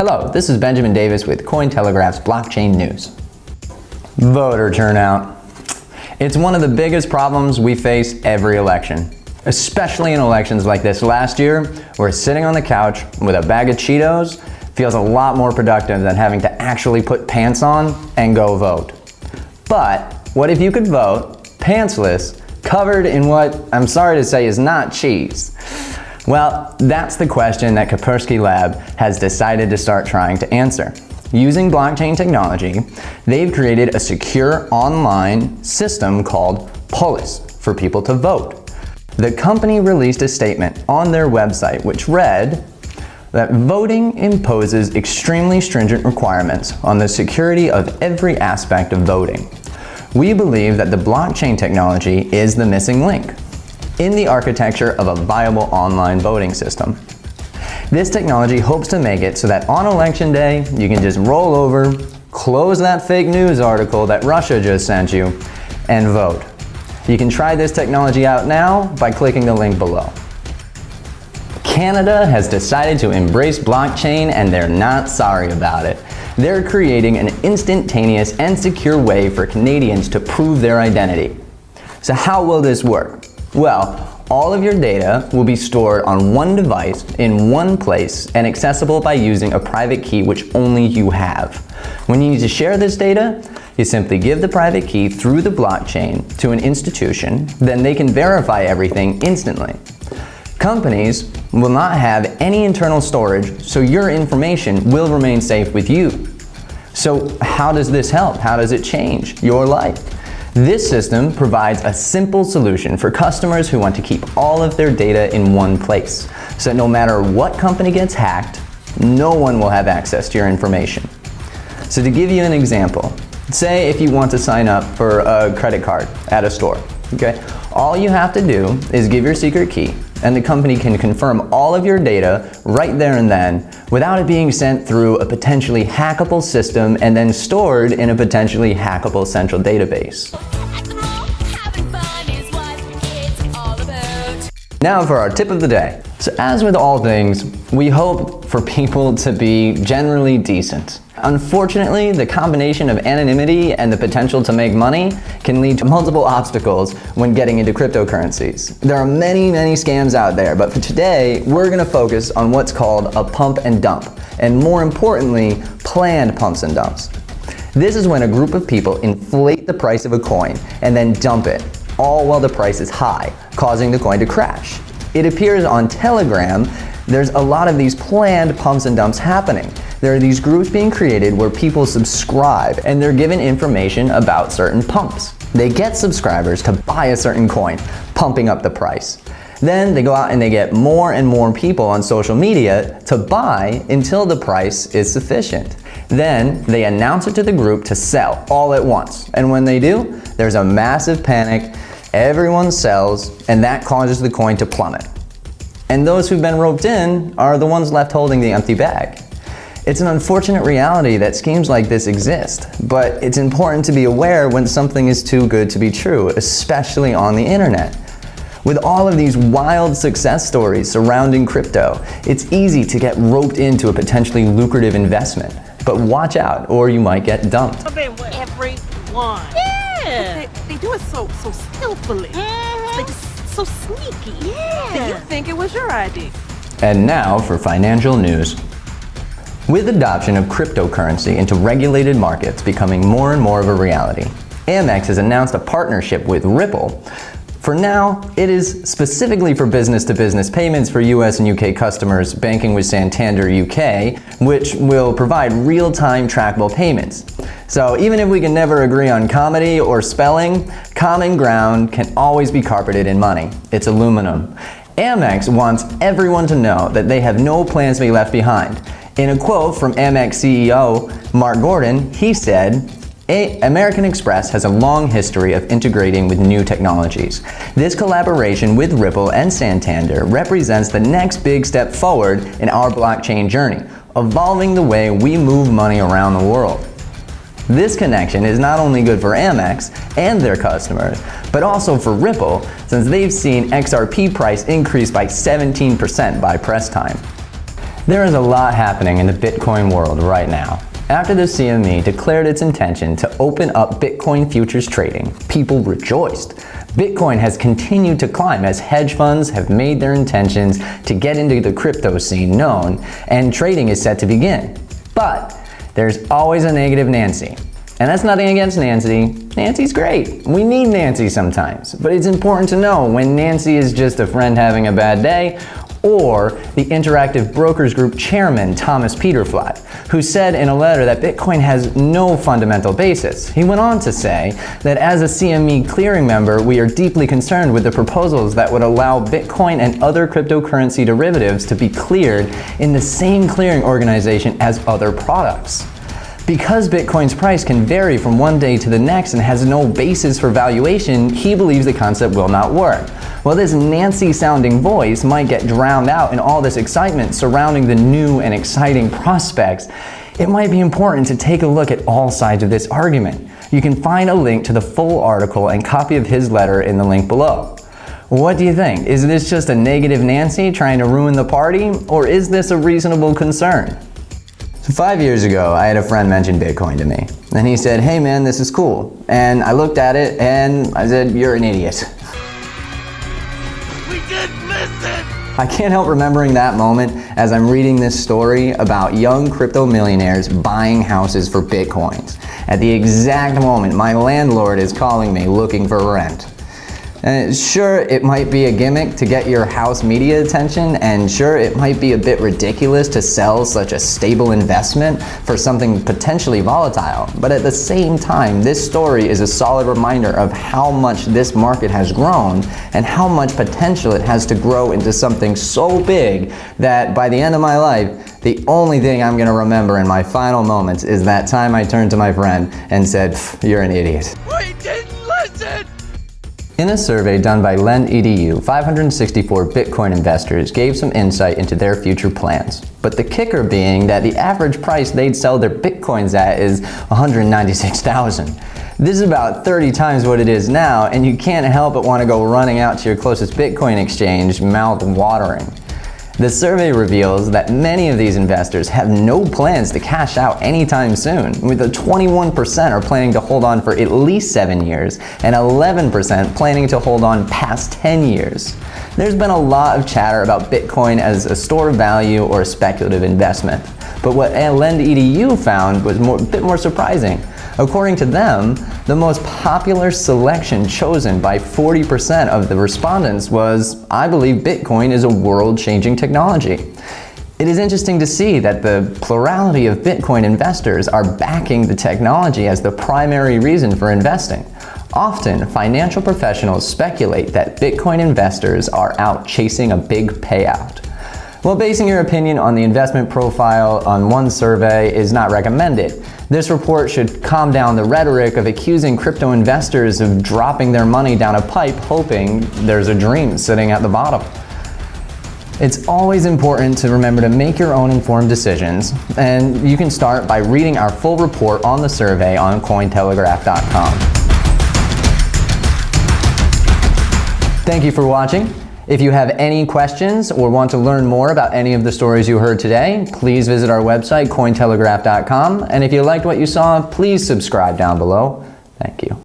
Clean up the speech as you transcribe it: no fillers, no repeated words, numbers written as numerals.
Hello, this is Benjamin Davis with Cointelegraph's Blockchain News. Voter turnout. It's one of the biggest problems we face every election, especially in elections like this last year, where sitting on the couch with a bag of Cheetos feels a lot more productive than having to actually put pants on and go vote. But what if you could vote pantsless, covered in what I'm sorry to say is not cheese? Well, that's the question that Kaspersky Lab has decided to start trying to answer. Using blockchain technology, they've created a secure online system called Polis for people to vote. The company released a statement on their website which read that voting imposes extremely stringent requirements on the security of every aspect of voting. We believe that the blockchain technology is the missing link in the architecture of a viable online voting system. This technology hopes to make it so that on election day, you can just roll over, close that fake news article that Russia just sent you, and vote. You can try this technology out now by clicking the link below. Canada has decided to embrace blockchain and they're not sorry about it. They're creating an instantaneous and secure way for Canadians to prove their identity. So how will this work? Well, all of your data will be stored on one device in one place and accessible by using a private key which only you have. When you need to share this data, you simply give the private key through the blockchain to an institution, then they can verify everything instantly. Companies will not have any internal storage, so your information will remain safe with you. So how does this help? How does it change your life? This system provides a simple solution for customers who want to keep all of their data in one place, so that no matter what company gets hacked, no one will have access to your information. So to give you an example, say if you want to sign up for a credit card at a store, okay? All you have to do is give your secret key, and the company can confirm all of your data right there and then without it being sent through a potentially hackable system and then stored in a potentially hackable central database. Now for our tip of the day. So as with all things, we hope for people to be generally decent. Unfortunately, the combination of anonymity and the potential to make money can lead to multiple obstacles when getting into cryptocurrencies. There are many scams out there, but for today, we're going to focus on what's called a pump and dump, and more importantly, planned pumps and dumps. This is when a group of people inflate the price of a coin and then dump it, all while the price is high, causing the coin to crash. It appears on Telegram. There's a lot of these planned pumps and dumps happening. There are these groups being created where people subscribe and they're given information about certain pumps. They get subscribers to buy a certain coin, pumping up the price. Then they go out and they get more and more people on social media to buy until the price is sufficient. Then they announce it to the group to sell all at once. And when they do, there's a massive panic, everyone sells, and that causes the coin to plummet. And those who've been roped in are the ones left holding the empty bag. It's an unfortunate reality that schemes like this exist, but it's important to be aware when something is too good to be true, especially on the internet. With all of these wild success stories surrounding crypto, it's easy to get roped into a potentially lucrative investment. But watch out, or you might get dumped. Everyone. Yeah. They do it so skillfully. They just so sneaky. Yeah. That you think it was your idea. And now for financial news. With adoption of cryptocurrency into regulated markets becoming more and more of a reality, Amex has announced a partnership with Ripple. For now, it is specifically for business-to-business payments for US and UK customers banking with Santander UK, which will provide real-time trackable payments. So even if we can never agree on comedy or spelling, common ground can always be carpeted in money. It's aluminum. Amex wants everyone to know that they have no plans to be left behind. In a quote from Amex CEO Mark Gordon, he said, American Express has a long history of integrating with new technologies. This collaboration with Ripple and Santander represents the next big step forward in our blockchain journey, evolving the way we move money around the world. This connection is not only good for Amex and their customers, but also for Ripple, since they've seen XRP price increase by 17% by press time. There is a lot happening in the Bitcoin world right now. After the CME declared its intention to open up Bitcoin futures trading, people rejoiced. Bitcoin has continued to climb as hedge funds have made their intentions to get into the crypto scene known, and trading is set to begin. But there's always a negative Nancy. And that's nothing against Nancy. Nancy's great. We need Nancy sometimes. But it's important to know when Nancy is just a friend having a bad day, or the Interactive Brokers Group chairman, Thomas Peterfly, who said in a letter that Bitcoin has no fundamental basis. He went on to say that as a CME clearing member, we are deeply concerned with the proposals that would allow Bitcoin and other cryptocurrency derivatives to be cleared in the same clearing organization as other products. Because Bitcoin's price can vary from one day to the next and has no basis for valuation, he believes the concept will not work. Well, this Nancy-sounding voice might get drowned out in all this excitement surrounding the new and exciting prospects. It might be important to take a look at all sides of this argument. You can find a link to the full article and copy of his letter in the link below. What do you think? Is this just a negative Nancy trying to ruin the party, or is this a reasonable concern? So 5 years ago, I had a friend mention Bitcoin to me. And he said, "Hey man, this is cool." And I looked at it and I said, "You're an idiot." We didn't listen! I can't help remembering that moment as I'm reading this story about young crypto millionaires buying houses for Bitcoins. At the exact moment my landlord is calling me looking for rent. And sure, it might be a gimmick to get your house media attention, and sure, it might be a bit ridiculous to sell such a stable investment for something potentially volatile. But at the same time, this story is a solid reminder of how much this market has grown and how much potential it has to grow into something so big that by the end of my life, the only thing I'm gonna remember in my final moments is that time I turned to my friend and said, "You're an idiot." We didn't listen! In a survey done by LendEDU, 564 Bitcoin investors gave some insight into their future plans. But the kicker being that the average price they'd sell their Bitcoins at is $196,000. This is about 30 times what it is now, and you can't help but want to go running out to your closest Bitcoin exchange, mouth watering. The survey reveals that many of these investors have no plans to cash out anytime soon, with 21% are planning to hold on for at least 7 years, and 11% planning to hold on past 10 years. There's been a lot of chatter about Bitcoin as a store of value or a speculative investment. But what LendEDU found was a bit more surprising. According to them, the most popular selection chosen by 40% of the respondents was, "I believe Bitcoin is a world-changing technology." It is interesting to see that the plurality of Bitcoin investors are backing the technology as the primary reason for investing. Often, financial professionals speculate that Bitcoin investors are out chasing a big payout. Well, basing your opinion on the investment profile on one survey is not recommended. This report should calm down the rhetoric of accusing crypto investors of dropping their money down a pipe hoping there's a dream sitting at the bottom. It's always important to remember to make your own informed decisions, and you can start by reading our full report on the survey on Cointelegraph.com. Thank you for watching. If you have any questions or want to learn more about any of the stories you heard today, please visit our website, Cointelegraph.com. And if you liked what you saw, please subscribe down below. Thank you.